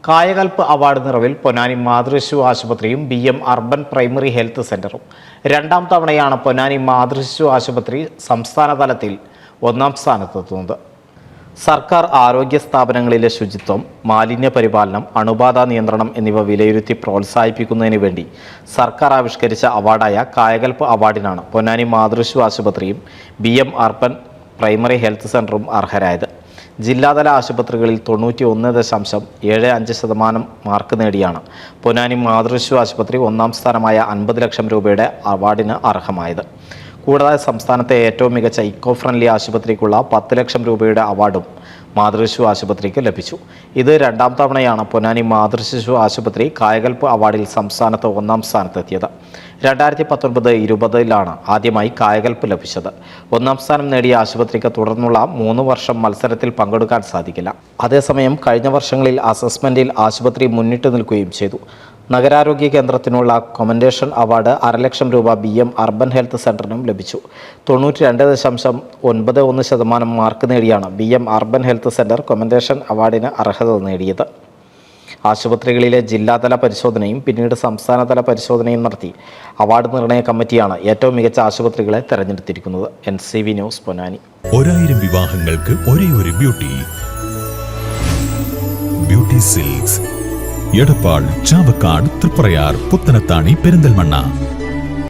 Kayakalp award നിറവിൽ പൊന്നാനി മാതൃശിശു ആശുപത്രിയും BM urban primary health സെന്ററും. രണ്ടാം തവണയാണ് പൊന്നാനി മാതൃശിശു ആശുപത്രി സംസ്ഥാന തലത്തിൽ ഒന്നാം സ്ഥാനത്തെത്തുന്നത്. സർക്കാർ ആരോഗ്യ സ്ഥാപനങ്ങളിലെ ശുചിത്വം, മാലിന്യ പരിപാലനം, അണുബാധ നിയന്ത്രണം എന്നിവ വിലയിരുത്തി പ്രോത്സാഹിപ്പിക്കുന്നതിന് വേണ്ടി സർക്കാർ ആവിഷ്കരിച്ച അവാർഡായ കായകൽപ്പ് അവാർഡിനാണ് പൊന്നാനി മാതൃശിശു ആശുപത്രിയും BM അർബൻ പ്രൈമറി ഹെൽത്ത് സെന്ററും അർഹരായത്. ജില്ലാതല ആശുപത്രികളിൽ 91.75% മാർക്ക് നേടിയാണ് പൊന്നാനി മാതൃശിശു ആശുപത്രി ഒന്നാം സ്ഥാനമായ 50 ലക്ഷം രൂപയുടെ അവാർഡിന് അർഹമായത്. കൂടാതെ സംസ്ഥാനത്തെ ഏറ്റവും മികച്ച ഇക്കോ ഫ്രണ്ട്ലി ആശുപത്രിക്കുള്ള 10 ലക്ഷം രൂപയുടെ അവാർഡും മാതൃശിശു ആശുപത്രിക്ക് ലഭിച്ചു. ഇത് രണ്ടാം തവണയാണ് പൊന്നാനി മാതൃശിശു ആശുപത്രി കായകൽപ്പ് അവാർഡിൽ സംസ്ഥാനത്ത് ഒന്നാം സ്ഥാനത്തെത്തിയത്. 2019-20 ആദ്യമായി കായകൽപ്പ് ലഭിച്ചത്. ഒന്നാം സ്ഥാനം നേടിയ ആശുപത്രിക്ക് തുടർന്നുള്ള 3 വർഷം മത്സരത്തിൽ പങ്കെടുക്കാൻ സാധിക്കില്ല. അതേസമയം കഴിഞ്ഞ വർഷങ്ങളിൽ അസസ്മെന്റിൽ ആശുപത്രി മുന്നിട്ട് നിൽക്കുകയും ചെയ്തു. നഗരാരോഗ്യ കേന്ദ്രത്തിനുള്ള കൊമൻഡേഷൻ അവാർഡ് 1.5 ലക്ഷം രൂപ BM അർബൻ ഹെൽത്ത് സെന്ററിനും ലഭിച്ചു. 92.91% മാർക്ക് നേടിയാണ് BM അർബൻ ഹെൽത്ത് സെന്റർ കൊമൻഡേഷൻ അവാർഡിന് അർഹത നേടിയത്. ആശുപത്രികളിലെ ജില്ലാതല പരിശോധനയും പിന്നീട് സംസ്ഥാനതല പരിശോധനയും നടത്തി അവാർഡ് നിർണയ കമ്മിറ്റിയാണ് ഏറ്റവും മികച്ച ആശുപത്രികളെ തെരഞ്ഞെടുത്തിരിക്കുന്നത്. NCV news, Ponnani. 1000 വിവാഹങ്ങൾക്ക് ഒരേ ഒരു ബ്യൂട്ടി സിൽക്സ്, എടപ്പാൾ, ചാവക്കാട്, തൃപ്രയാർ, പുത്തനത്താണി, പെരിന്തൽമണ്ണ.